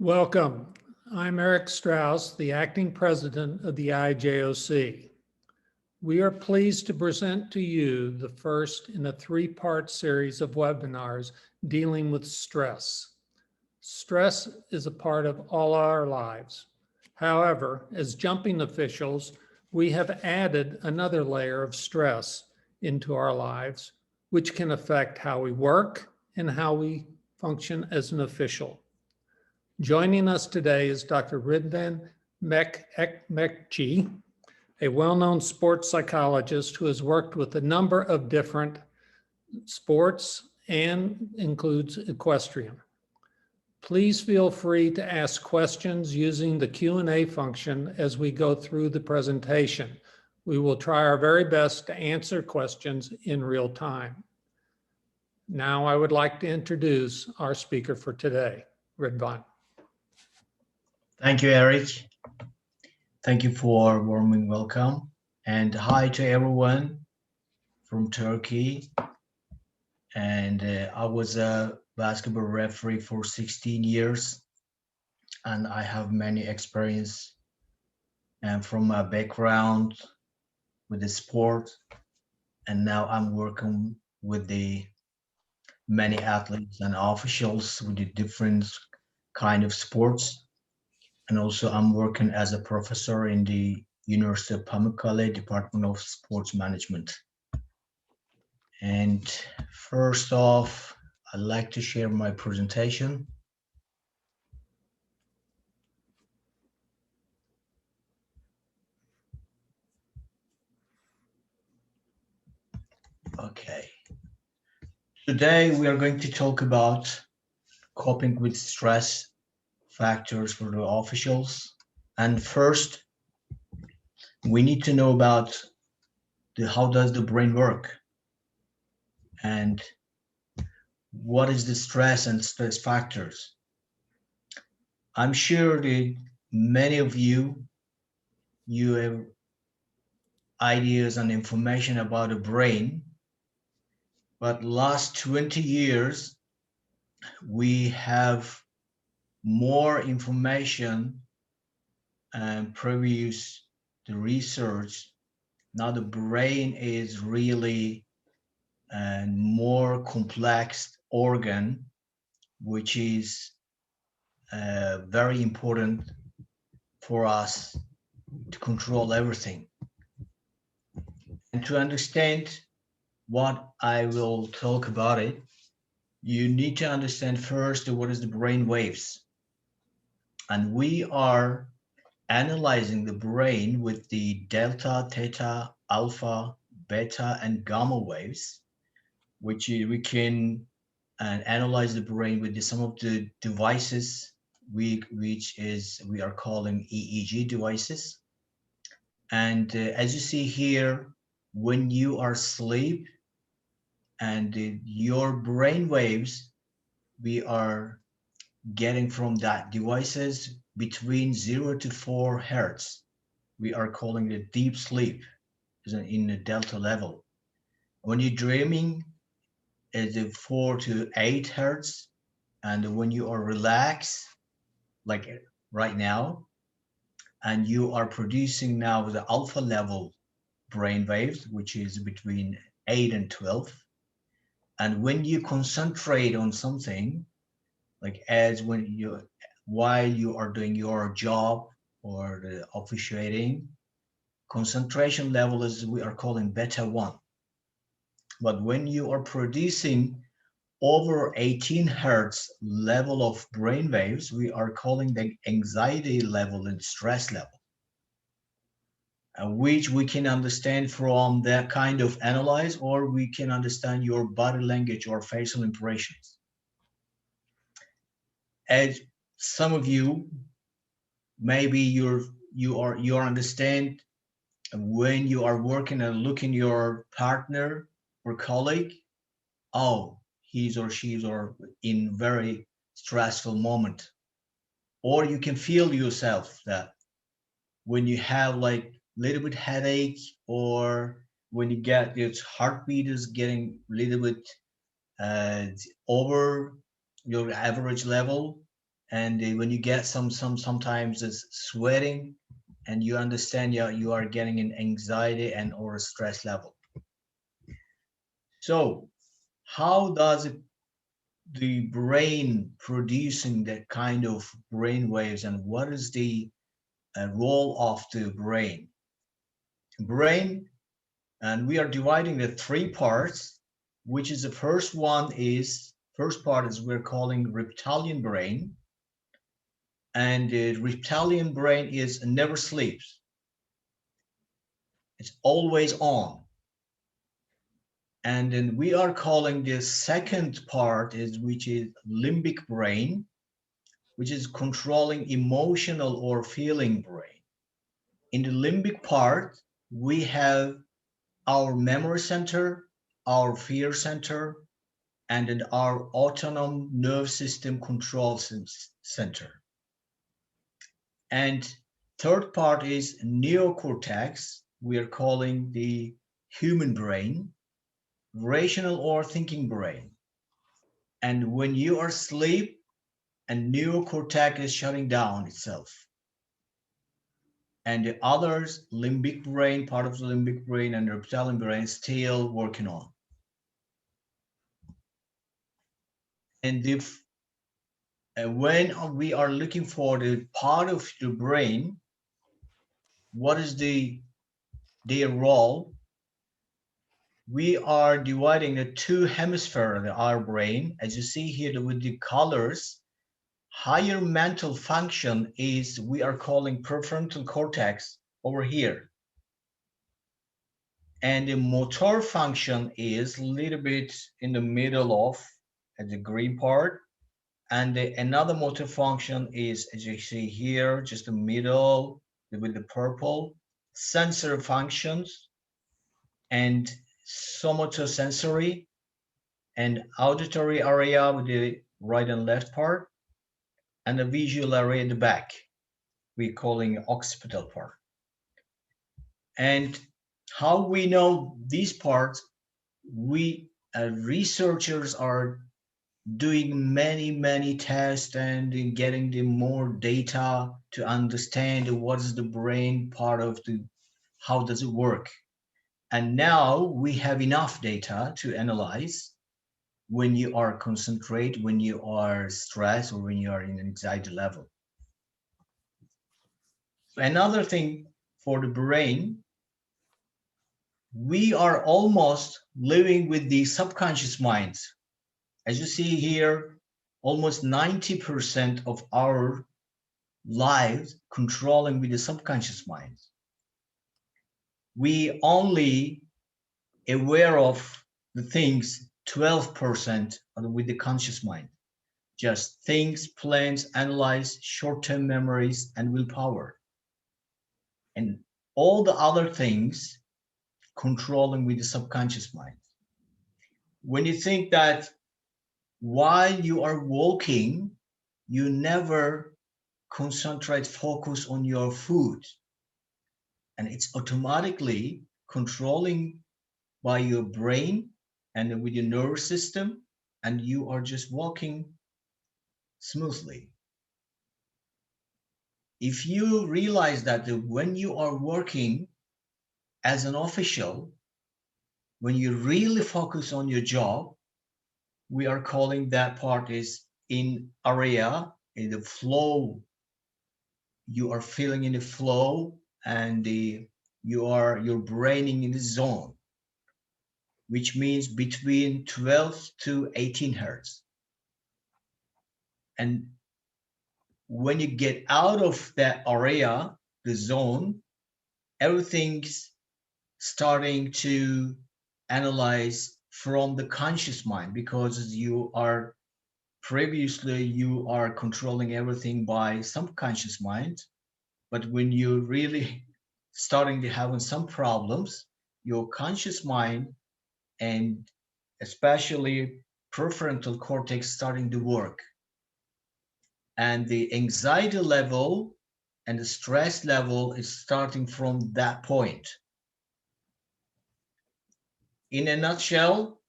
Welcome. I'm Eric Strauss, the acting president of the IJOC. We are pleased to present to you the first in a three-part series of webinars dealing with stress. Stress is a part of all our lives. However, as jumping officials, we have added another layer of stress into our lives, which can affect how we work and how we function as an official. Joining us today is Dr. Ridvan Ekmekci, a well-known sports psychologist who has worked with a number of different sports and includes equestrian. Please feel free to ask questions using the Q&A function as we go through the presentation. We will try our very best to answer questions in real time. Now I would like to introduce our speaker for today, Ridvan. Thank you, Eric. Thank you for warming welcome. And hi to everyone from Turkey. And I was a basketball referee for 16 years. And I have many experience and from my background with the sport. And now I'm working with the many athletes and officials with the different kind of sports. And also I'm working as a professor in the University of Pamukkale Department of Sports Management. And first off, I'd like to share my presentation. Okay. Today we are going to talk about coping with stress factors for the officials. And first, we need to know about how does the brain work and what is the stress and stress factors. I'm sure that many of you have ideas and information about the brain, but last 20 years we have more information and previous the research. Now the brain is really a more complex organ, which is very important for us to control everything. And to understand what I will talk about it, you need to understand first what is the brain waves. And we are analyzing the brain with the delta, theta, alpha, beta, and gamma waves, which we can analyze the brain with some of the devices we are calling EEG devices. And as you see here, when you are asleep and your brain waves, we are getting from that devices between 0 to 4 hertz. We are calling it deep sleep in the delta level. When you're dreaming, it's 4 to 8 hertz. And when you are relaxed, like right now, and you are producing now the alpha level brain waves, which is between 8 and 12. And when you concentrate on something, like as when while you are doing your job or the officiating, concentration level is we are calling beta 1. But when you are producing over 18 hertz level of brain waves, we are calling the anxiety level and stress level, which we can understand from that kind of analyze, or we can understand your body language or facial impressions. As some of you, maybe you understand when you are working and looking your partner or colleague, oh, he's or she's or in very stressful moment. Or you can feel yourself that when you have like little bit headache, or when you get your heartbeat is getting a little bit over your average level, and when you get sometimes it's sweating, and you understand you are getting an anxiety and or a stress level. So how does the brain producing that kind of brain waves, and what is the role of the brain? And we are dividing the three parts, which is the first part is we're calling reptilian brain. And the reptilian brain is never sleeps, it's always on. And then we are calling the second part is which is limbic brain, which is controlling emotional or feeling brain. In the limbic part, we have our memory center, our fear center, and then our autonomous nerve system control center. And third part is neocortex. We are calling the human brain, rational or thinking brain. And when you are asleep, and neocortex is shutting down itself. And the others, limbic brain, part of the limbic brain and the reptilian brain is still working on. And if when we are looking for the part of the brain, what is their role? We are dividing the two hemispheres of our brain. As you see here with the colors, higher mental function is we are calling prefrontal cortex over here. And the motor function is a little bit in the middle of the green part. And another motor function is, as you see here, just the middle with the purple. Sensor functions and somatosensory and auditory area with the right and left part, and the visual area in the back, we're calling occipital part. And how we know these parts, we researchers are doing many tests and getting the more data to understand what is the brain part of the how does it work. And now we have enough data to analyze when you are concentrate, when you are stressed, or when you are in an anxiety level. Another thing for the brain, we are almost living with the subconscious mind. As you see here, almost 90% of our lives controlling with the subconscious mind. We only aware of the things 12% with the conscious mind. Just things, plans, analyze, short-term memories, and willpower. And all the other things controlling with the subconscious mind. When you think that while you are walking, you never concentrate, focus on your food. And it's automatically controlling by your brain and with your nervous system, and you are just walking smoothly. If you realize that when you are working as an official, when you really focus on your job, we are calling that part is in area, in the flow. You are feeling in the flow, and you're braining in the zone, which means between 12 to 18 hertz. And when you get out of that area, the zone, everything's starting to analyze from the conscious mind, because you are controlling everything by subconscious mind. But when you really starting to having some problems, your conscious mind and especially prefrontal cortex starting to work, and the anxiety level and the stress level is starting from that point. In a nutshell,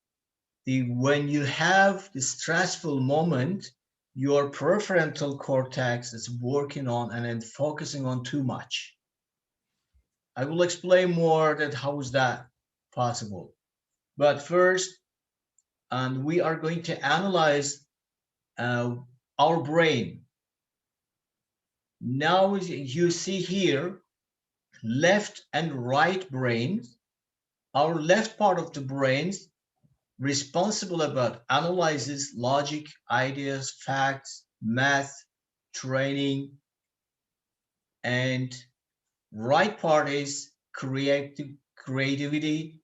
when you have the stressful moment, your prefrontal cortex is working on and then focusing on too much. I will explain more that how is that possible. But first, and we are going to analyze our brain. Now you see here, left and right brains. Our left part of the brains responsible about analyzes, logic, ideas, facts, math, training, and right part is creativity,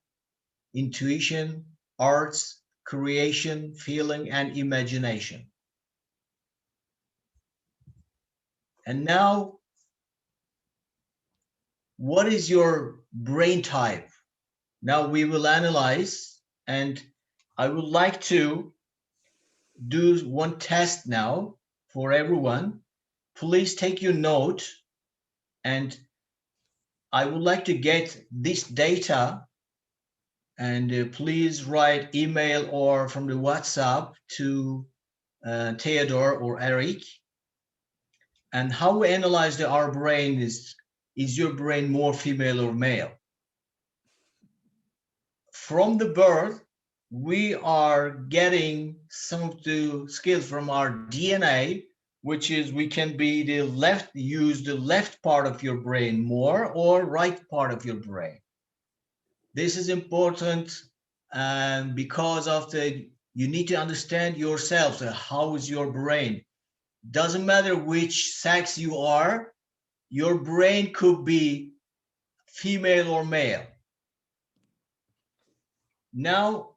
intuition, arts, creation, feeling, and imagination. And now, what is your brain type? Now we will analyze, and I would like to do one test now for everyone. Please take your note, and I would like to get this data, and please write email or from the WhatsApp to Theodore or Eric. And how we analyze our brain is your brain more female or male? From the birth, we are getting some of the skills from our DNA, which is we can be use the left part of your brain more or right part of your brain. This is important because of you need to understand yourself. So how is your brain? Doesn't matter which sex you are, your brain could be female or male. Now,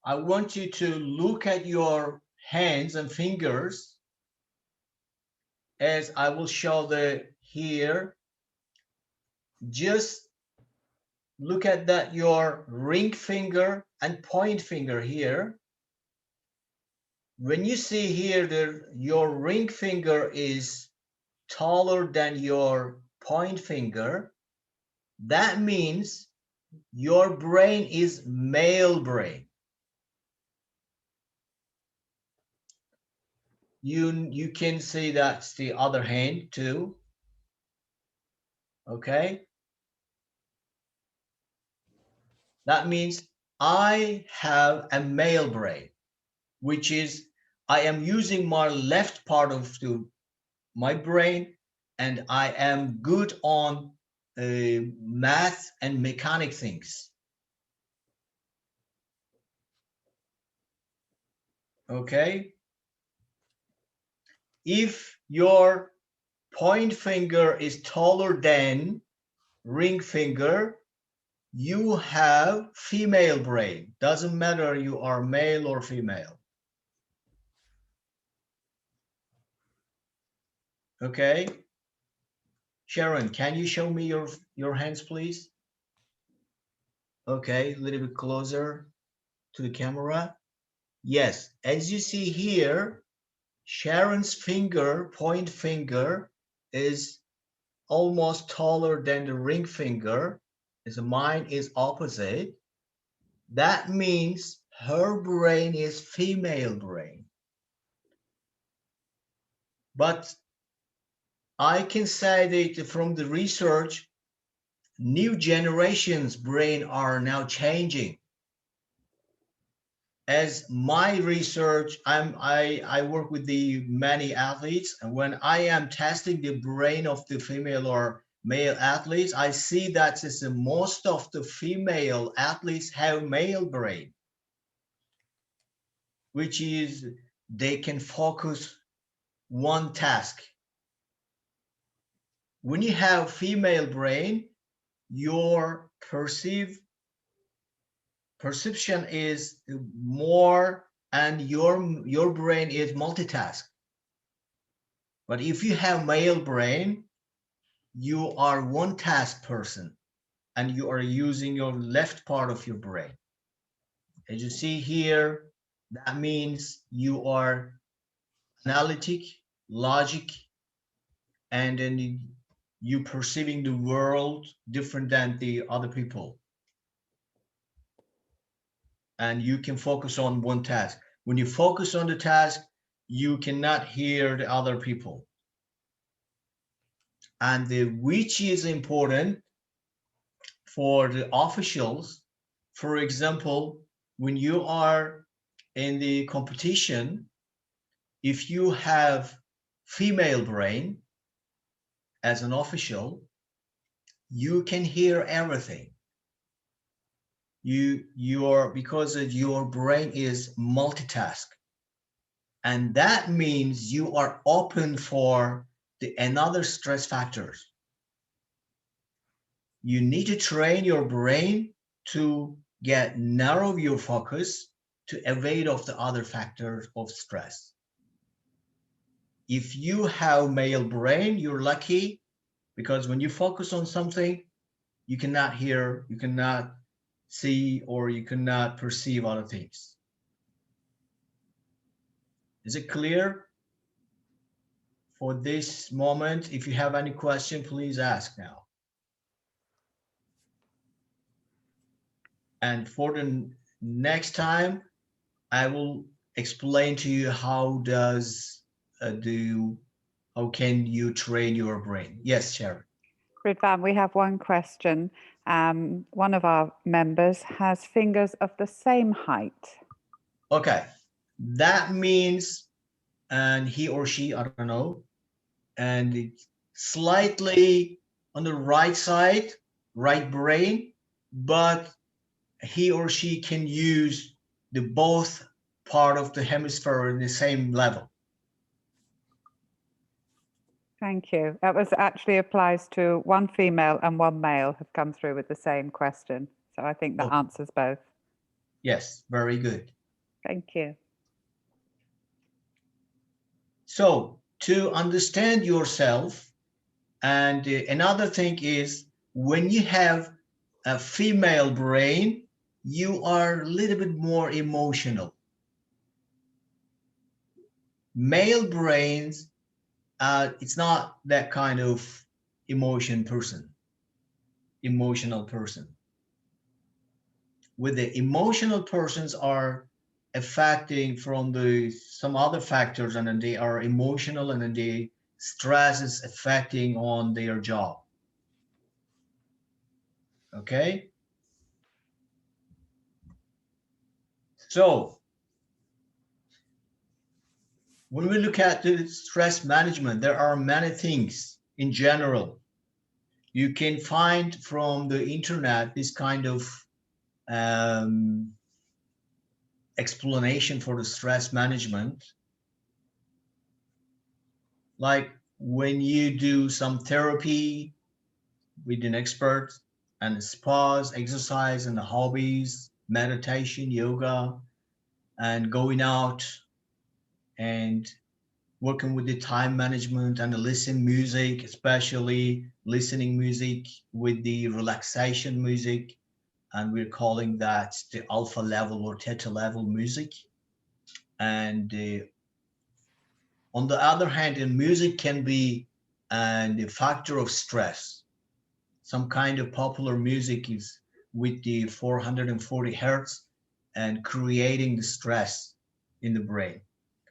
I want you to look at your hands and fingers as I will show here. Just look at that, your ring finger and point finger here. When you see here your ring finger is taller than your point finger, that means your brain is male brain. You can see that's the other hand too. Okay. That means I have a male brain, which is I am using my left part of my brain, and I am good on math and mechanic things. Okay. If your point finger is taller than ring finger, you have female brain. Doesn't matter you are male or female. Okay. Sharon, can you show me your hands, please? Okay, a little bit closer to the camera. Yes, as you see here, Sharon's finger, point finger, is almost taller than the ring finger, as mine is opposite. That means her brain is female brain. But I can say that from the research, new generations' brain are now changing. As my research, I work with the many athletes, and when I am testing the brain of the female or male athletes, I see that most of the female athletes have male brain, which is they can focus one task. When you have female brain, your perception is more, and your brain is multitask. But if you have male brain, you are one task person, and you are using your left part of your brain. As you see here, that means you are analytic, logic, and then you perceiving the world different than the other people. And you can focus on one task. When you focus on the task, you cannot hear the other people. And which is important for the officials. For example, when you are in the competition, if you have female brain as an official, you can hear everything. Because your brain is multitask, and that means you are open for the another stress factors. You need to train your brain to get narrow your focus to evade of the other factors of stress. If you have male brain, you're lucky, because when you focus on something, you cannot hear, you cannot see, or you cannot perceive other things. Is it clear for this moment? If you have any question, please ask now. And for the next time, I will explain to you how can you train your brain. Yes, Sharon. Ridvan, we have one question. One of our members has fingers of the same height. Okay, that means, and he or she, I don't know, and it's slightly on the right side, right brain, but he or she can use the both part of the hemisphere in the same level. Thank you. That was actually applies to one female and one male have come through with the same question. So I think that answers both. Yes, very good. Thank you. So to understand yourself, and another thing is, when you have a female brain, you are a little bit more emotional. Male brains, it's not that kind of emotional person. With the emotional persons are affecting from some other factors, and then they are emotional, and then the stress is affecting on their job. Okay, so when we look at the stress management, there are many things in general. You can find from the internet this kind of um, explanation for the stress management. Like when you do some therapy with an expert, and spas, exercise, and the hobbies, meditation, yoga, and going out and working with the time management and the listen music, especially listening music with the relaxation music. And we're calling that the alpha level or theta level music. And on the other hand, the music can be a factor of stress. Some kind of popular music is with the 440 hertz and creating the stress in the brain.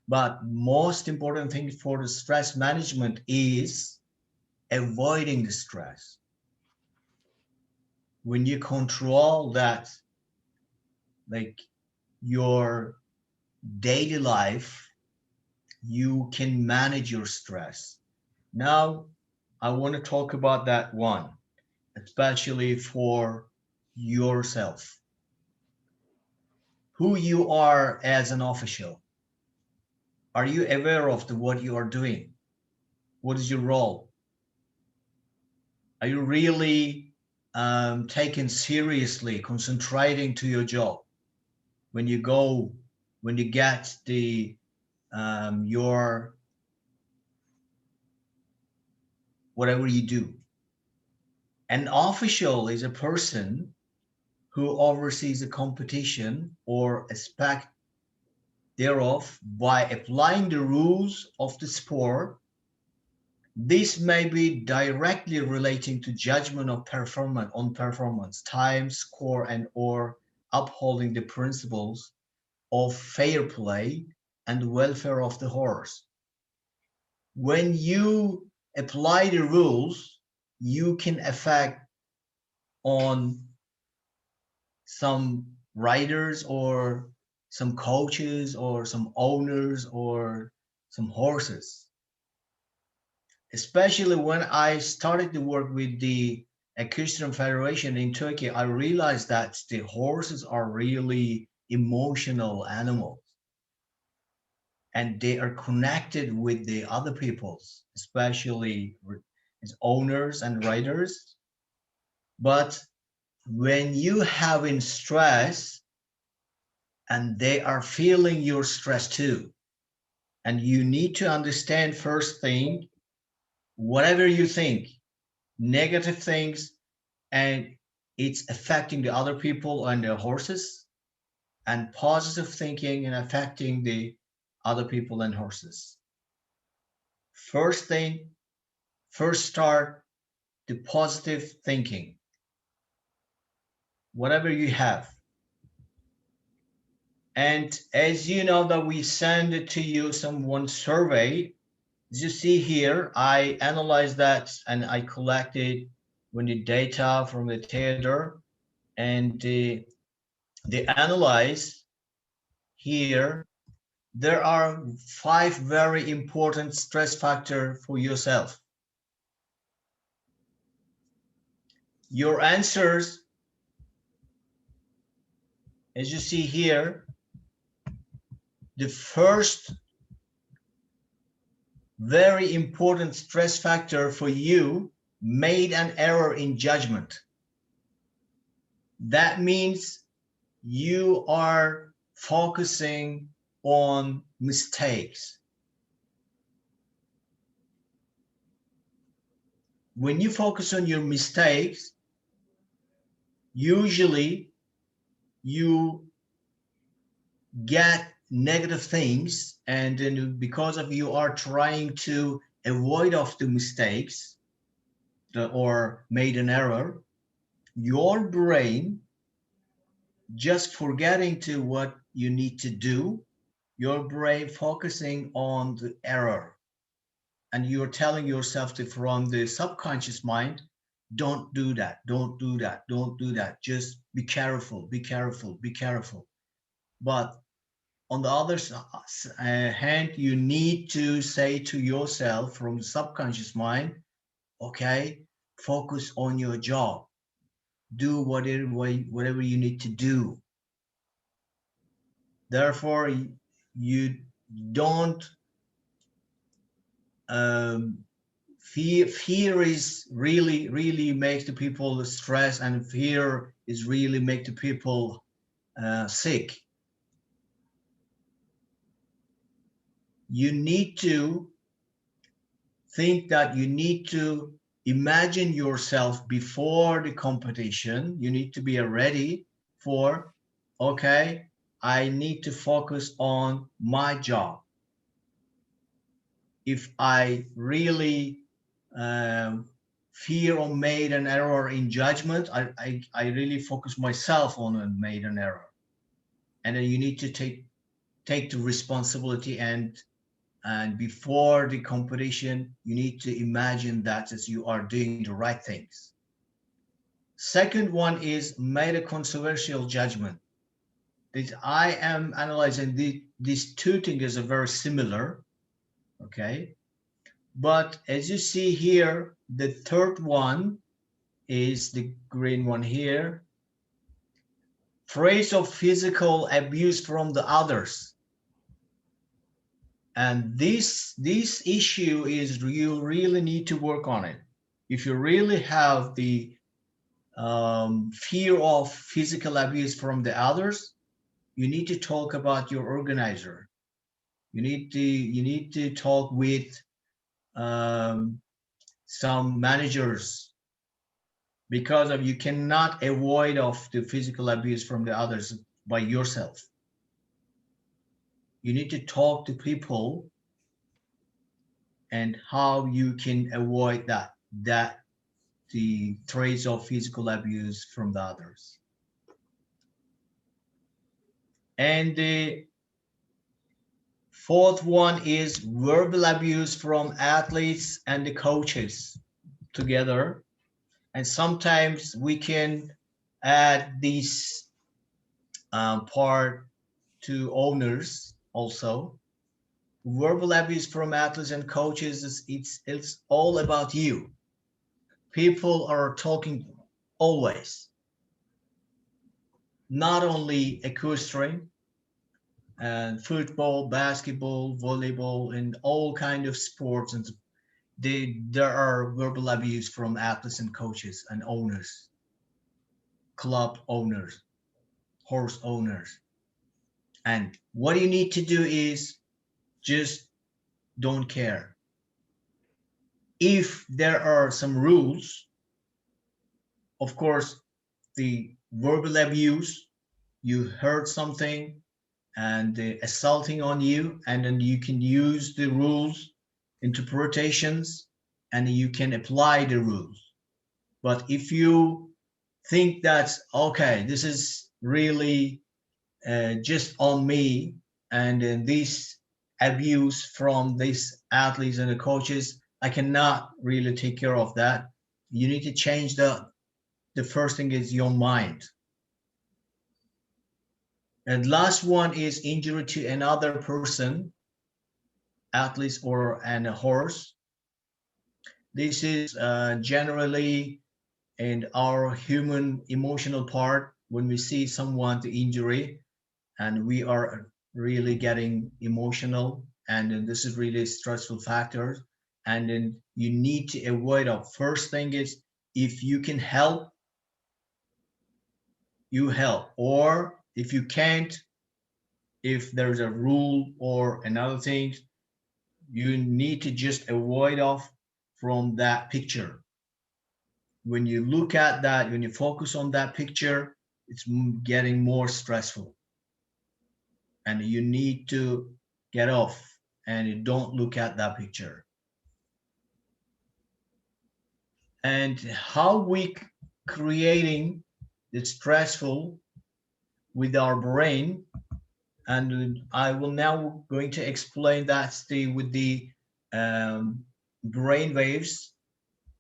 But most important thing for the stress management is avoiding the stress. When you control that, like your daily life, you can manage your stress. Now, I want to talk about that one, especially for yourself. Who you are as an official. Are you aware of what you are doing? What is your role? Are you really taken seriously, concentrating to your job? When you get your whatever you do. An official is a person who oversees a competition or aspect thereof by applying the rules of the sport. This may be directly relating to judgment of performance, time, score, and or upholding the principles of fair play and the welfare of the horse. When you apply the rules, you can affect on some riders or some coaches or some owners or some horses. Especially when I started to work with the Equestrian Federation in Turkey, I realized that the horses are really emotional animals and they are connected with the other peoples, especially as owners and riders. But when you having stress and they are feeling your stress too, and you need to understand first thing, whatever you think, negative things, and it's affecting the other people and the horses, and positive thinking and affecting the other people and horses. First thing, first start the positive thinking, whatever you have. And as you know that we send it to you some one survey, as you see here, I analyzed that and I collected when the data from the theater and they analyze here. There are 5 very important stress factors for yourself. Your answers, as you see here, the first very important stress factor for you made an error in judgment. That means you are focusing on mistakes. When you focus on your mistakes, usually you get negative things, and then because of you are trying to avoid of the mistakes or made an error, your brain just forgetting to what you need to do, your brain focusing on the error, and you're telling yourself to from the subconscious mind, don't do that, don't do that, don't do that, just be careful, be careful, be careful. But on the other hand, you need to say to yourself from the subconscious mind, okay, focus on your job, do whatever you need to do. Therefore, you don't fear is really makes the people stress, and fear is really make the people sick. You need to think that you need to imagine yourself before the competition. You need to be ready for, okay, I need to focus on my job. If I really fear or made an error in judgment, I really focus myself on and made an error. And then you need to take the responsibility, and before the competition, you need to imagine that as you are doing the right things. Second one is made a controversial judgment. This I am analyzing these two things are very similar, okay? But as you see here, the third one is the green one here. Phrase of physical abuse from the others. And this issue is you really need to work on it. If you really have the fear of physical abuse from the others, you need to talk about your organizer. You need to talk with some managers, because of you cannot avoid of the physical abuse from the others by yourself. You need to talk to people and how you can avoid that the traits of physical abuse from the others. And the Fourth one is verbal abuse from athletes and the coaches together. And sometimes we can add this part to owners also. Verbal abuse from athletes and coaches is it's all about you. People are talking always, not only equestrian and football, basketball, volleyball, and all kind of sports, and there are verbal abuse from athletes and coaches and owners, club owners, horse owners. And what you need to do is just don't care. If there are some rules, of course, the verbal abuse, you heard something and assaulting on you, and then you can use the rules, interpretations, and you can apply the rules. But if you think that, okay, this is really just on me, and this abuse from these athletes and the coaches, I cannot really take care of that. You need to change the first thing is your mind. And last one is injury to another person, athletes or and a horse. This is generally in our human emotional part when we see someone to injury and we are really getting emotional, and then this is really stressful factors, and then you need to avoid of first thing is if you can help, you help, or if you can't, if there's a rule or another thing, you need to just avoid off from that picture. When you look at that, when you focus on that picture, it's getting more stressful, and you need to get off and you don't look at that picture. And how we creating the stressful with our brain, and I will now going to explain that with the brain waves.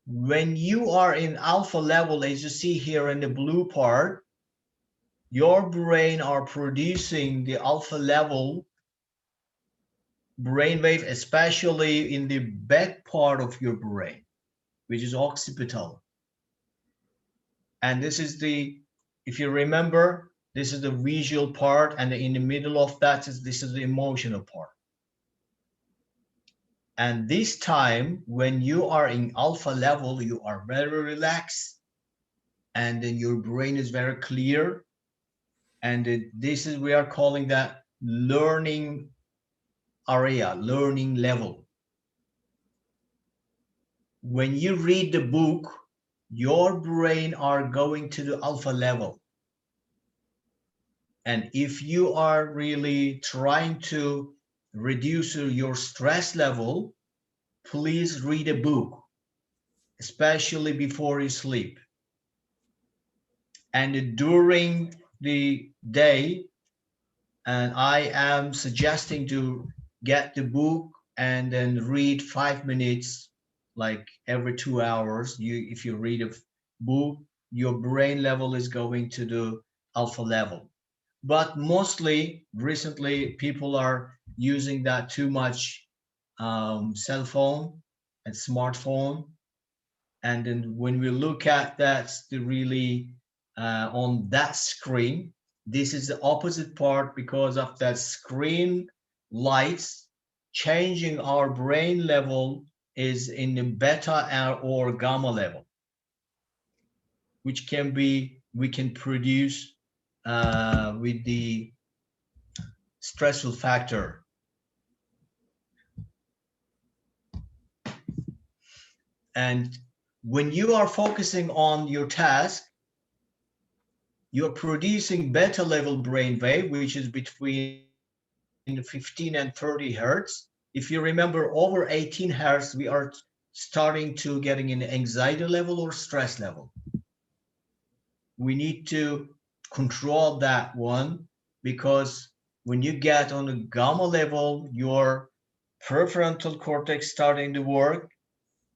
When you are in alpha level, as you see here in the blue part, your brain are producing the alpha level brainwave, especially in the back part of your brain, which is occipital. And this is the, if you remember, this is the visual part, and in the middle of that is this is the emotional part. And this time, when you are in alpha level, you are very relaxed, and then your brain is very clear. And this is, we are calling that learning area, learning level. When you read the book, your brain are going to the alpha level. And if you are really trying to reduce your stress level, please read a book, especially before you sleep. And during the day, and I am suggesting to get the book and then read 5 minutes, like every 2 hours. If you read a book, your brain level is going to the alpha level. But mostly recently people are using that too much, cell phone and smartphone. And then when we look at that, the really on that screen, this is the opposite part because of that screen lights changing our brain level is in the beta or gamma level, which can be, we can produce with the stressful factor. And when you are focusing on your task, you're producing beta level brain wave, which is between 15 and 30 hertz. If you remember, over 18 hertz, we are starting to getting an anxiety level or stress level. We need to control that one because when you get on a gamma level, your prefrontal cortex starting to work.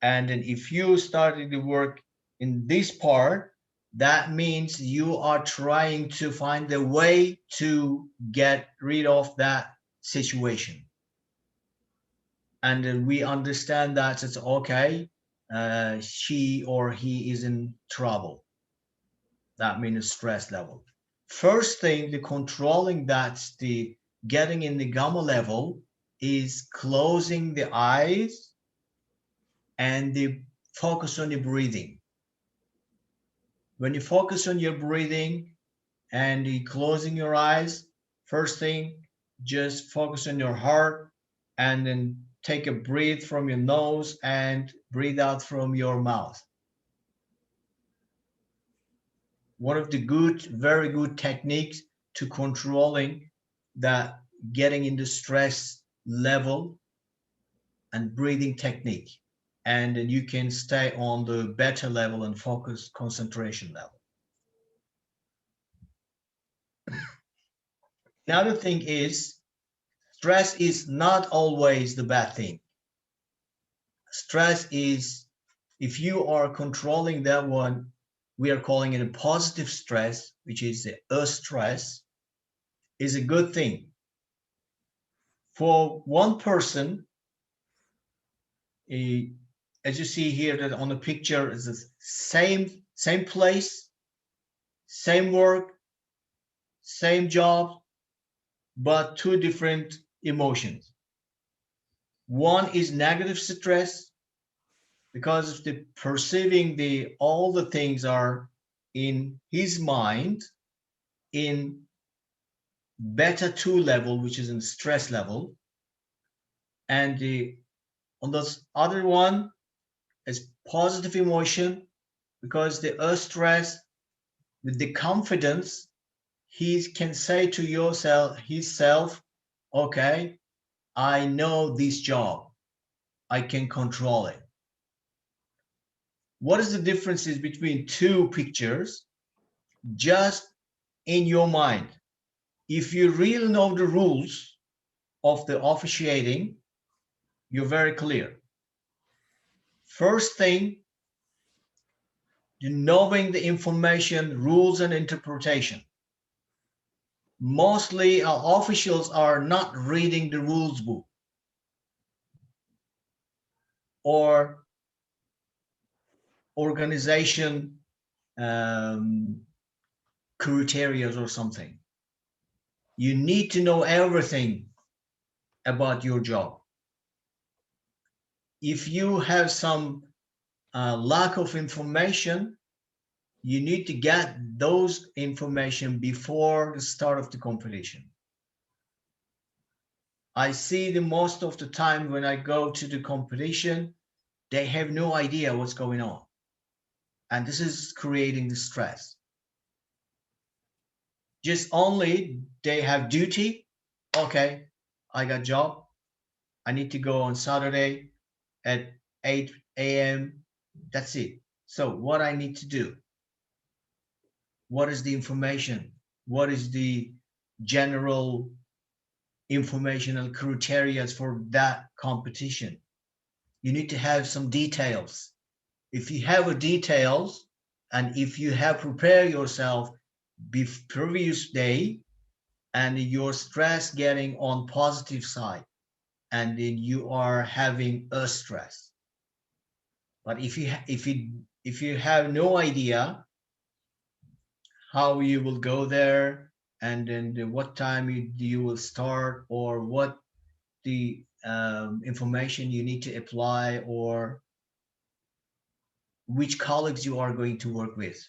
And then if you started to work in this part, that means you are trying to find a way to get rid of that situation. And then we understand that it's okay, she or he is in trouble. That means stress level. First thing, the controlling that's the getting in the gamma level is closing the eyes and the focus on your breathing. When you focus on your breathing and you closing your eyes, first thing, just focus on your heart and then take a breath from your nose and breathe out from your mouth. One of the good, very good techniques to controlling that getting into stress level and breathing technique. And then you can stay on the better level and focus concentration level. The other thing is stress is not always the bad thing. Stress is, if you are controlling that one, we are calling it a positive stress, which is the stress, is a good thing. For one person, as you see here that on the picture is the same place, same work, same job, but two different emotions. One is negative stress because of the perceiving the all the things are in his mind in beta 2 level, which is in stress level, and the on this other one is positive emotion because the stress with the confidence he can say to yourself himself, okay, I know this job, I can control it. What is the differences between two pictures? Just in your mind, if you really know the rules of the officiating, you're very clear. First thing, knowing the information, rules, and interpretation. Mostly our officials are not reading the rules book or organization criteria or something. You need to know everything about your job. If you have some lack of information, you need to get those information before the start of the competition. I see the most of the time when I go to the competition, they have no idea what's going on. And this is creating the stress. Just only they have duty. Okay, I got job. I need to go on Saturday at 8 a.m. That's it. So what I need to do? What is the information? What is the general informational criteria for that competition? You need to have some details. If you have a details and if you have prepared yourself previous day and your stress getting on positive side and then you are having a stress. But if you have no idea how you will go there and then what time you will start or what the information you need to apply or which colleagues you are going to work with.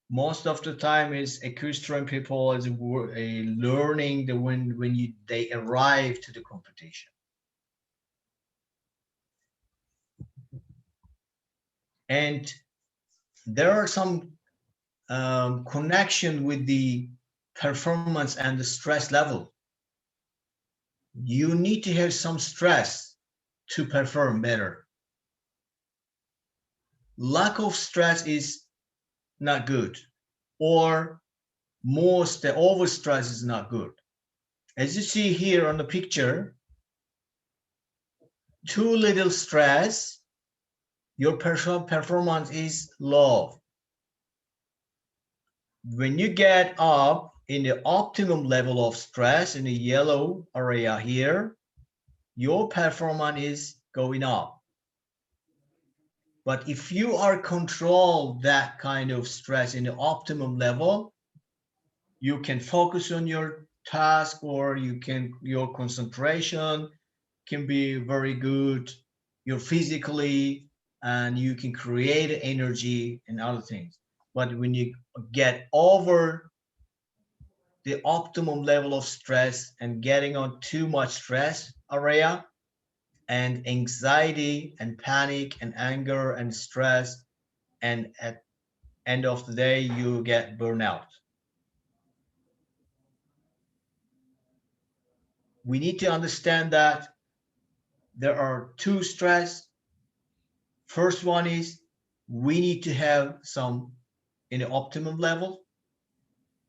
Most of the time is equestrian people is learning the when they arrive to the competition. And there are some connection with the performance and the stress level. You need to have some stress to perform better. Lack of stress is not good, or most the overstress is not good. As you see here on the picture, too little stress, your performance is low. When you get up in the optimum level of stress in the yellow area here, your performance is going up. But if you are control that kind of stress in the optimum level, you can focus on your task, or your concentration can be very good. You're physically, and you can create energy and other things. But when you get over the optimum level of stress and getting on too much stress area, and anxiety and panic and anger and stress, and at end of the day you get burnout. We need to understand that there are two stress. First one is we need to have some in the optimum level.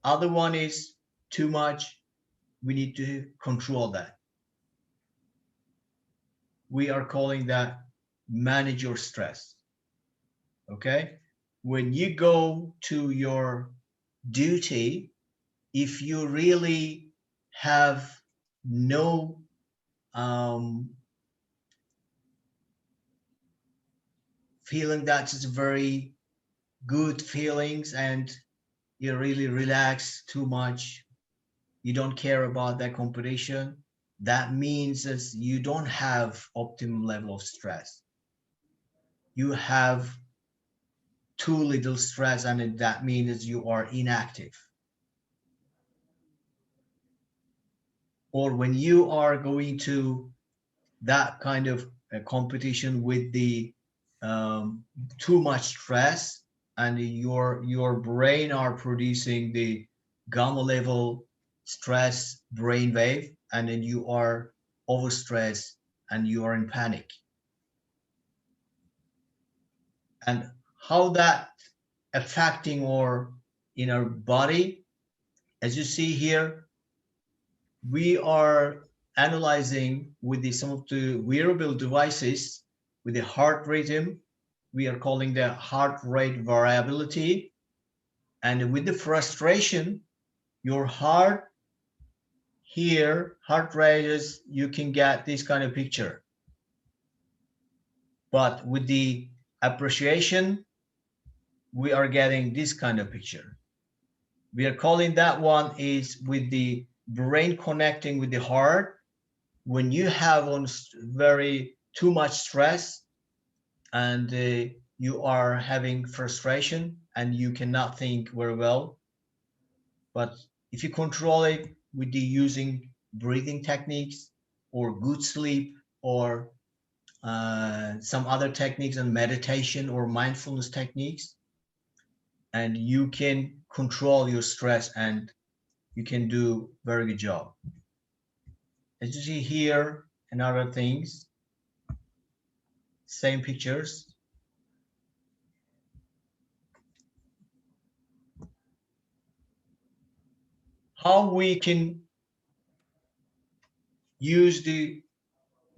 Other one is too much. We need to control that. We are calling that manage your stress. Okay? When you go to your duty, if you really have no feeling that is very good feelings, and you really relax too much, you don't care about that competition, that means that you don't have optimum level of stress. You have too little stress, and that means you are inactive. Or when you are going to that kind of competition with the too much stress, and your brain are producing the gamma level stress brain wave, and then you are overstressed and you are in panic. And how that affecting or in our body, as you see here, we are analyzing with some of the wearable devices with the heart rhythm. We are calling the heart rate variability. And with the frustration, your heart here, heart rate is, you can get this kind of picture. But with the appreciation, we are getting this kind of picture. We are calling that one is with the brain connecting with the heart. When you have on very too much stress, and you are having frustration and you cannot think very well, but if you control it with the using breathing techniques or good sleep, or some other techniques and meditation or mindfulness techniques, and you can control your stress, and you can do very good job. As you see here and other things, same pictures. How we can use the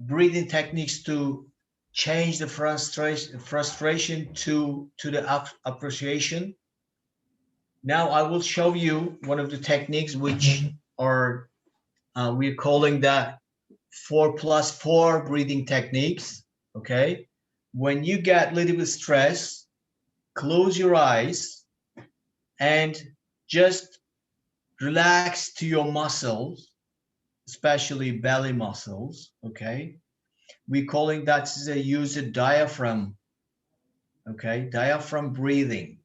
breathing techniques to change the frustration to the appreciation. Now I will show you one of the techniques which are we're calling that 4+4 breathing techniques. Okay, when you get a little bit stressed, close your eyes and just relax to your muscles, especially belly muscles. Okay, we're calling that use a diaphragm. Okay, diaphragm breathing.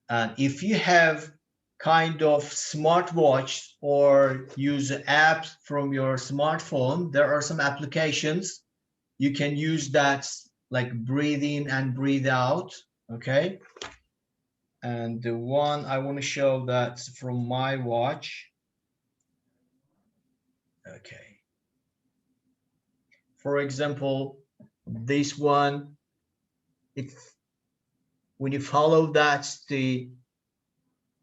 And if you have kind of smartwatch or use apps from your smartphone, there are some applications you can use that, like breathe in and breathe out. Okay, and the one I want to show that's from my watch. Okay, for example, this one, if when you follow that, the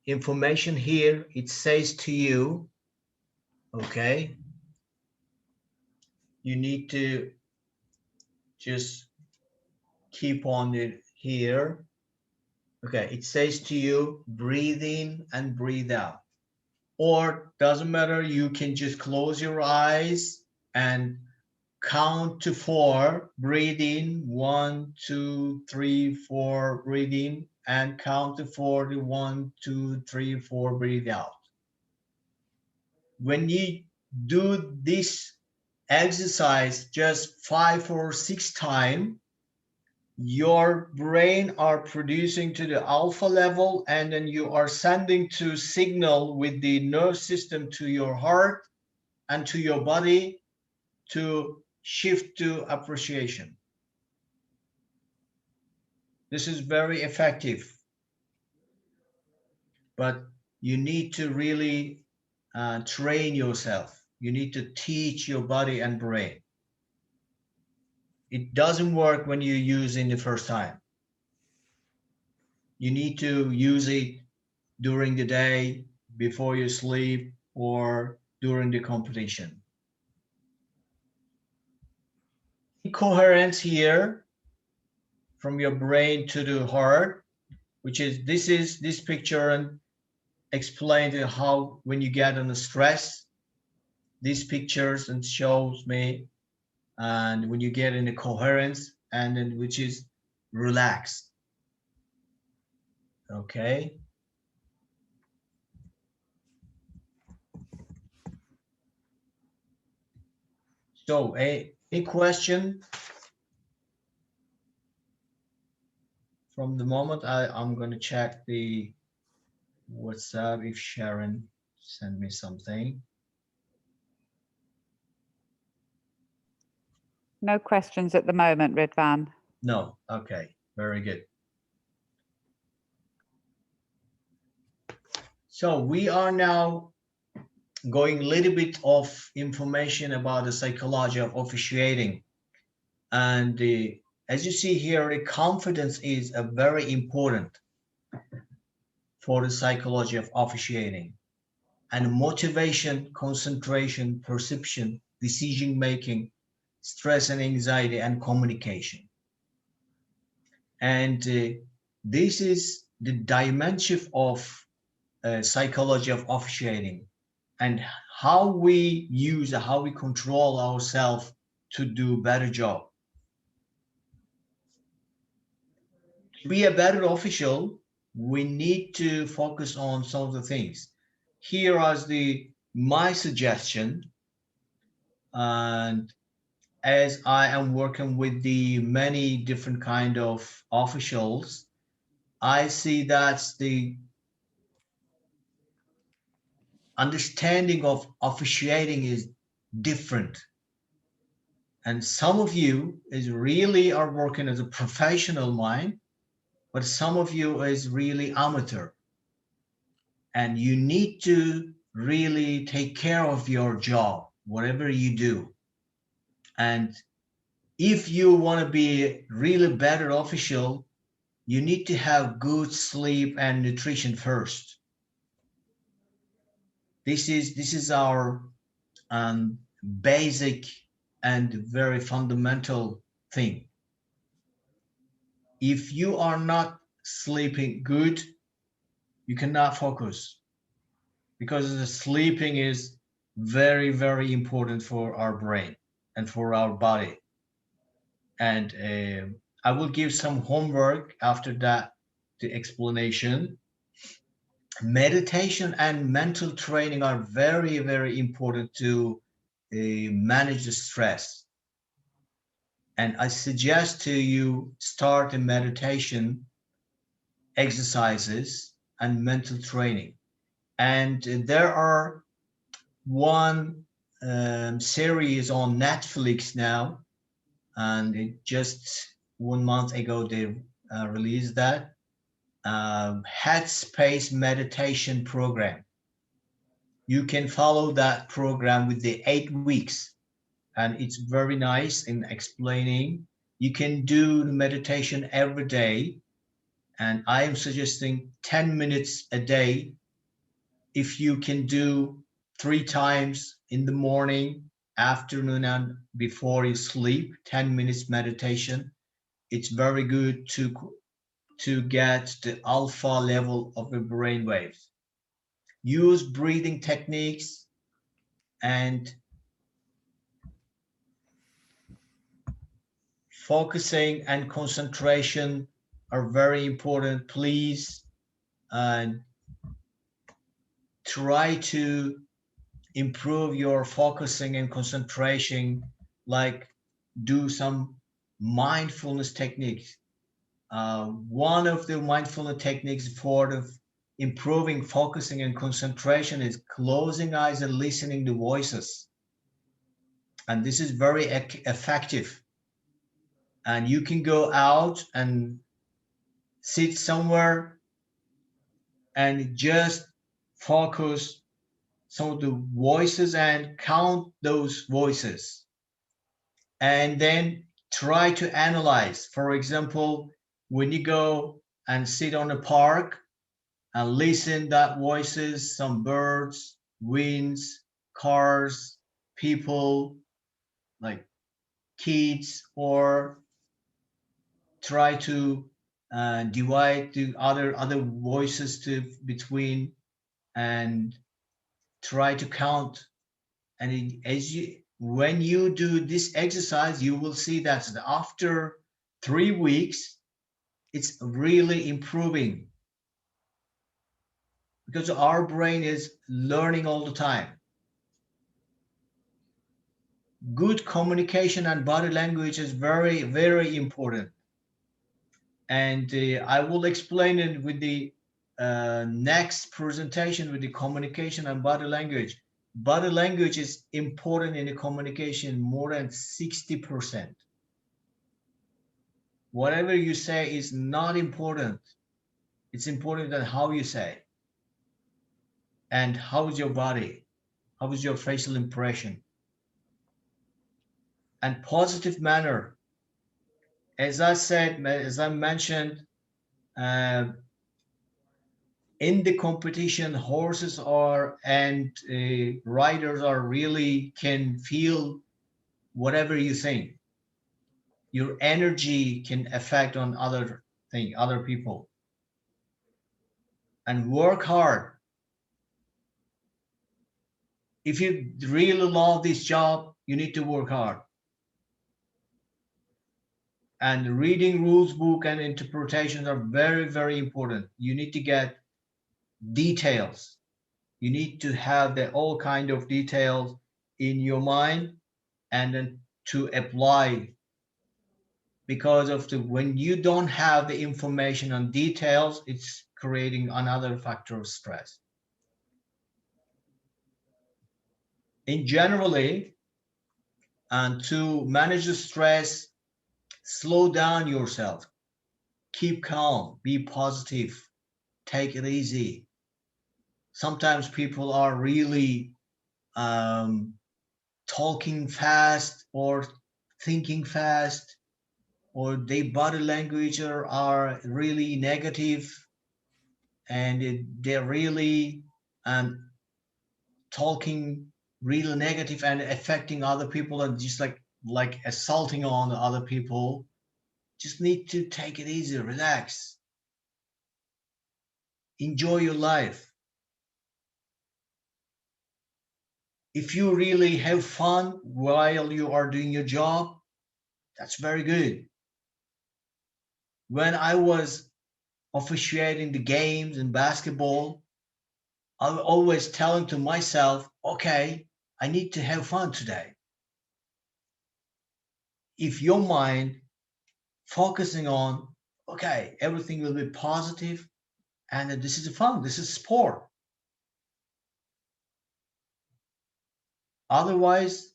information here. It says to you, okay, you need to just keep on it here. Okay, it says to you, breathe in and breathe out. Or doesn't matter, you can just close your eyes and count to 4, breathe in, 1, 2, 3, 4, breathe in, and count to 4, 1, 2, 3, 4, breathe out. When you do this exercise just 5 or 6 times, your brain are producing to the alpha level, and then you are sending to signal with the nerve system to your heart and to your body to shift to appreciation. This is very effective, but you need to really train yourself. You need to teach your body and brain. It doesn't work when you use it the first time. You need to use it during the day, before you sleep, or during the competition. Coherence here from your brain to the heart, which is this picture, and explained how when you get under stress, these pictures and shows me, and when you get in a coherence, and then which is relaxed. Okay. So a question from the moment I'm going to check the WhatsApp if Sharon sent me something. No questions at the moment, Ridvan. No. Okay. Very good. So we are now going a little bit of information about the psychology of officiating. And as you see here, the confidence is a very important for the psychology of officiating. And motivation, concentration, perception, decision making, stress and anxiety, and communication. And this is the dimension of psychology of officiating, and how we use, how we control ourselves to do better job. To be a better official, we need to focus on some of the things. Here is my suggestion, and as I am working with the many different kind of officials, I see that the understanding of officiating is different. And some of you is really are working as a professional mind, but some of you is really amateur. And you need to really take care of your job, whatever you do. And if you want to be really better official, you need to have good sleep and nutrition first. This is our basic and very fundamental thing. If you are not sleeping good, you cannot focus, because the sleeping is very, very important for our brain and for our body. And I will give some homework after that, the explanation. Meditation and mental training are very, very important to manage the stress. And I suggest to you start a meditation exercises and mental training. And there are one series on Netflix now, and it just 1 month ago they released that Headspace meditation program. You can follow that program with the 8 weeks, and it's very nice in explaining. You can do the meditation every day, And I am suggesting 10 minutes a day. If you can do 3 times in the morning, afternoon, and before you sleep, 10 minutes meditation, it's very good to get the alpha level of the brain waves. Use breathing techniques, and focusing and concentration are very important. Please try to improve your focusing and concentration, like do some mindfulness techniques. One of the mindfulness techniques for the improving focusing and concentration is closing eyes and listening to voices. And this is very effective. And you can go out and sit somewhere and just focus some of the voices and count those voices. And then try to analyze. For example, when you go and sit on a park and listen that voices, some birds, winds, cars, people, like kids, or try to divide the other voices to between, and try to count. And as you when you do this exercise, you will see that after 3 weeks it's really improving, because our brain is learning all the time. Good communication and body language is very, very important. And I will explain it with the next presentation with the communication and body language. Body language is important in the communication more than 60%. Whatever you say is not important. It's important that how you say, and how is your body, how is your facial impression, and positive manner. As I said, as I mentioned, uh, in the competition, horses are and riders are really can feel whatever you think. Your energy can affect on other people. And work hard. If you really love this job, you need to work hard. And reading rules book and interpretations are very, very important. You need to get details. You need to have the all kind of details in your mind, and then to apply, because of the when you don't have the information on details, it's creating another factor of stress. In generally, and to manage the stress, slow down yourself, keep calm, be positive, take it easy. Sometimes people are really um, talking fast or thinking fast, or their body language are really negative, and they're really um, talking really negative and affecting other people, and just like assaulting on other people. Just need to take it easy, relax, enjoy your life. If you really have fun while you are doing your job, that's very good. When I was officiating the games in basketball, I was always telling to myself, okay, I need to have fun today. If your mind focusing on, okay, everything will be positive, and this is fun, this is sport. Otherwise,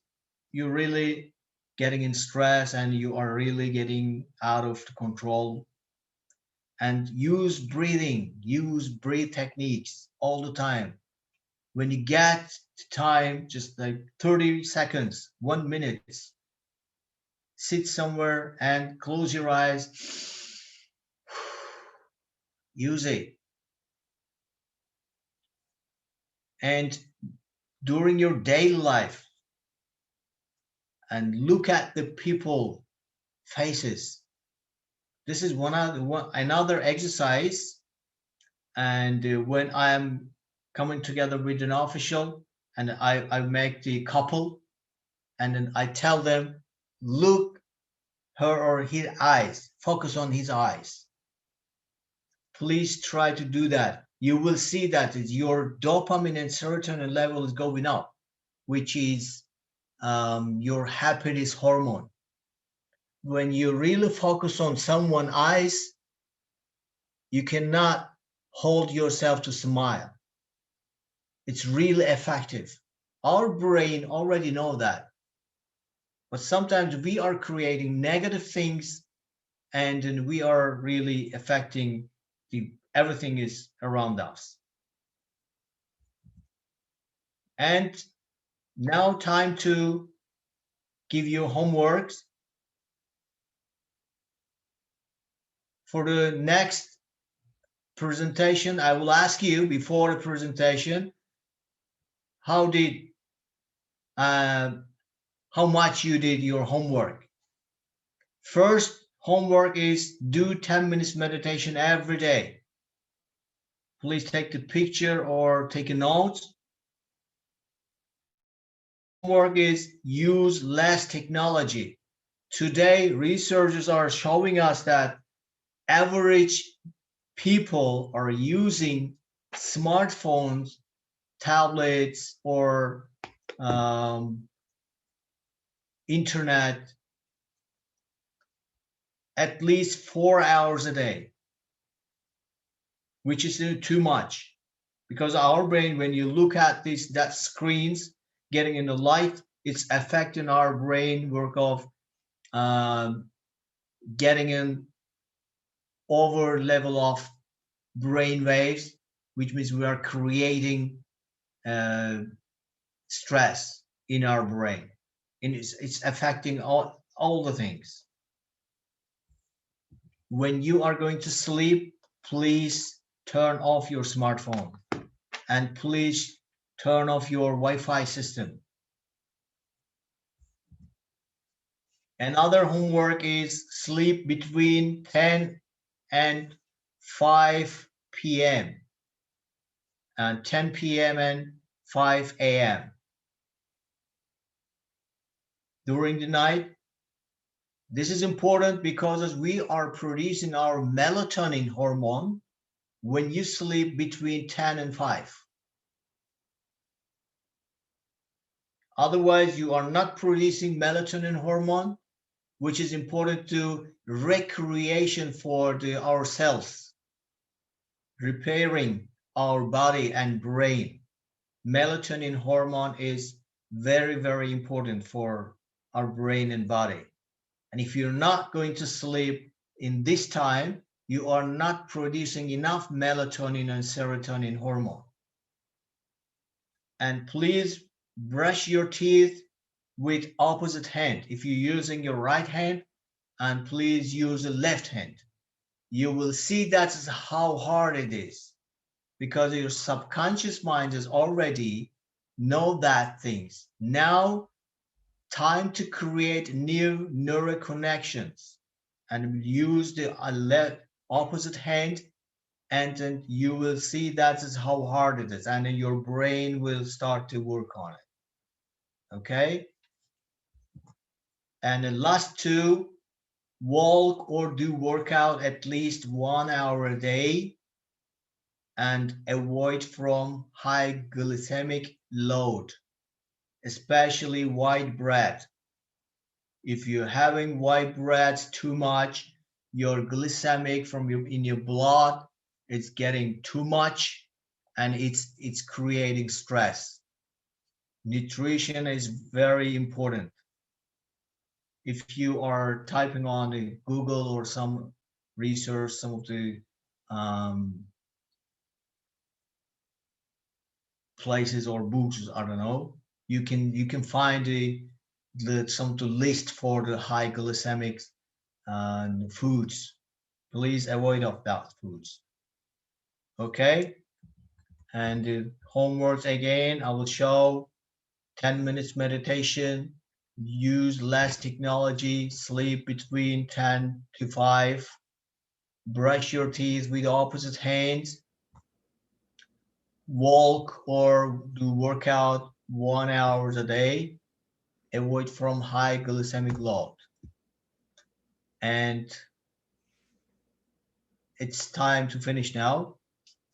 you're really getting in stress and you are really getting out of control. And use breathe techniques all the time. When you get time, just like 30 seconds, 1 minute, sit somewhere and close your eyes use it. And during your daily life, and look at the people faces. This is another exercise. And when I am coming together with an official, and I make the couple, and then I tell them, look her or his eyes, focus on his eyes. Please try to do that. You will see that your dopamine and serotonin level is going up, which is your happiness hormone. When you really focus on someone's eyes, you cannot hold yourself to smile. It's really effective. Our brain already know that. But sometimes we are creating negative things, and then we are really affecting everything is around us. And now time to give you homeworks. For the next presentation, I will ask you before the presentation, how much you did your homework. First homework is do 10 minutes meditation every day. Please take the picture or take a note. Homework is use less technology. Today, researchers are showing us that average people are using smartphones, tablets, or internet at least 4 hours a day, which is too much, because our brain, when you look at that screens getting in the light, it's affecting our brain work of getting in over level of brain waves, which means we are creating stress in our brain, and it's affecting all the things. When you are going to sleep, please turn off your smartphone, and please turn off your Wi-Fi system. Another homework is sleep between 10 and 5 p.m. and 10 p.m. and 5 a.m. during the night. This is important because as we are producing our melatonin hormone when you sleep between 10 and 5. Otherwise, you are not producing melatonin hormone, which is important to recreation for our cells, repairing our body and brain. Melatonin hormone is very, very important for our brain and body. And if you're not going to sleep in this time, you are not producing enough melatonin and serotonin hormone. And please brush your teeth with opposite hand. If you're using your right hand, and please use the left hand. You will see that's how hard it is, because your subconscious mind is already know that things. Now, time to create new neural connections and use the opposite hand, and then you will see that is how hard it is, and then your brain will start to work on it. Okay? And the last two, walk or do workout at least 1 hour a day, and avoid from high glycemic load, especially white bread. If you're having white bread too much, your glycemic in your blood is getting too much, and it's creating stress. Nutrition is very important. If you are typing on the Google or some research, some of the places or books, I don't know, you can find some to list for the high glycemic foods. Please avoid of that foods. Okay. And the homework again, I will show 10 minutes meditation, use less technology, sleep between 10 to 5, brush your teeth with opposite hands, walk or do workout 1 hour a day, avoid from high glycemic load. And it's time to finish now.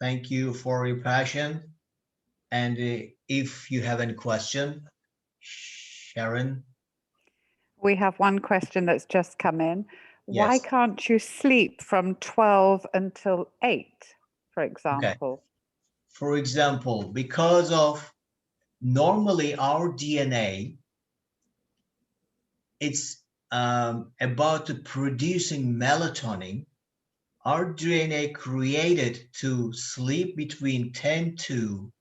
Thank you for your passion. And if you have any question, Sharon. We have one question that's just come in. Why Yes. can't you sleep from 12 until 8, for example? For example, because of normally our DNA, it's about producing melatonin. Our DNA created to sleep between 10 to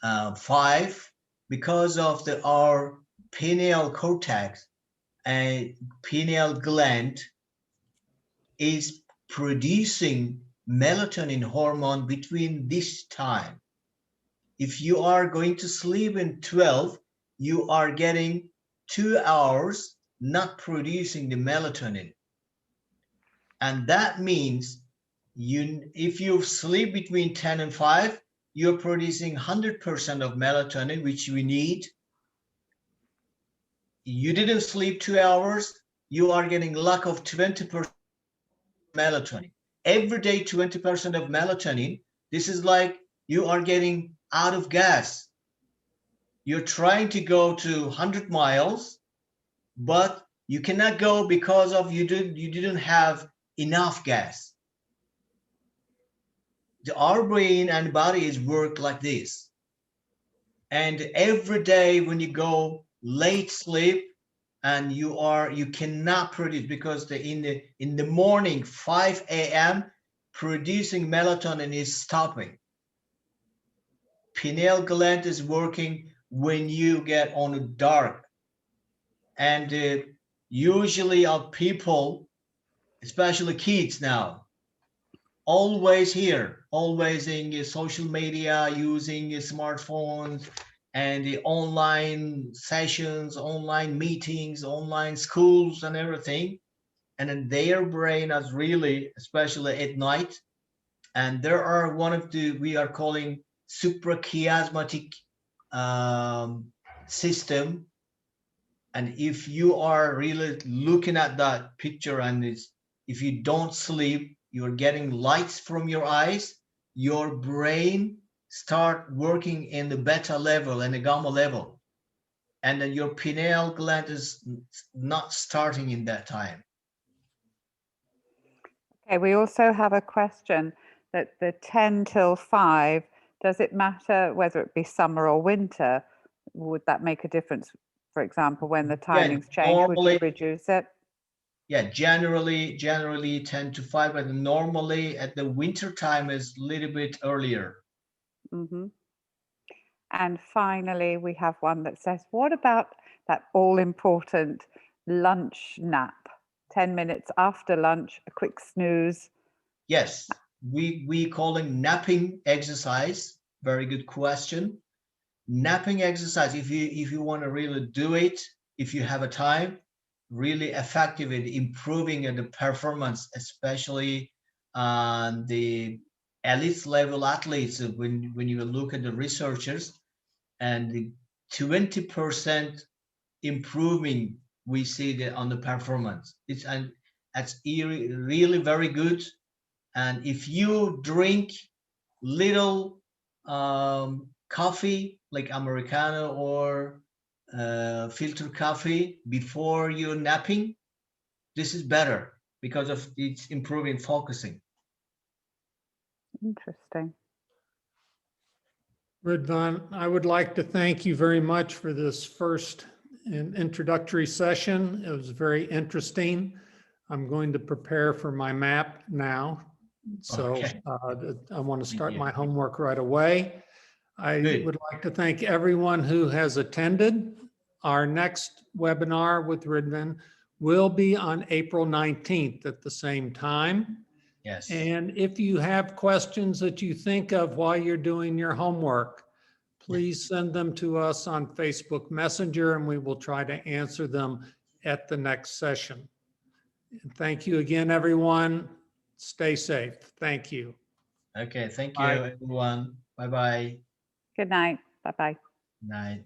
5 because of our pineal cortex and pineal gland is producing melatonin hormone between this time. If you are going to sleep in 12, you are getting 2 hours not producing the melatonin. And that means if you sleep between 10 and 5, you're producing 100% of melatonin, which we need. You didn't sleep 2 hours, you are getting lack of 20% melatonin. Every day, 20% of melatonin. This is like you are getting out of gas. You're trying to go to 100 miles, but you cannot go because of you didn't have enough gas. Our brain and body is work like this. And every day when you go late sleep and you cannot produce because in the morning 5 a.m. producing melatonin is stopping. Pineal gland is working when you get on the dark. And usually our people, especially kids now, always here, always in social media, using smartphones and the online sessions, online meetings, online schools and everything. And then their brain is really, especially at night. And there are one of we are calling suprachiasmatic system. And if you are really looking at that picture and if you don't sleep, you're getting lights from your eyes, your brain start working in the beta level and the gamma level. And then your pineal gland is not starting in that time. Okay, we also have a question that the 10 till 5, does it matter whether it be summer or winter? Would that make a difference? For example, when the timings change, would you reduce it? Yeah, generally 10 to 5, but normally at the winter time is a little bit earlier. Mm-hmm. And finally, we have one that says, what about that all-important lunch nap? 10 minutes after lunch, a quick snooze. Yes, we calling napping exercise. Very good question. Napping exercise, if you want to really do it, if you have a time, really effective in improving the performance, especially the elite level athletes. When you look at the researchers, and the 20% improving we see on the performance. That's really very good. And if you drink little coffee like Americano or filter coffee before you're napping, this is better because of it's improving focusing. Interesting. Ridvan, I would like to thank you very much for this first introductory session. It was very interesting. I'm going to prepare for my map now. So Okay. I want to start my homework right away. I would like to thank everyone who has attended. Our next webinar with Ridvan will be on April 19th at the same time. Yes. And if you have questions that you think of while you're doing your homework, please send them to us on Facebook Messenger and we will try to answer them at the next session. And thank you again, everyone. Stay safe. Thank you. Okay. Thank you, Bye. everyone. Bye bye. Good night. Bye-bye. Night.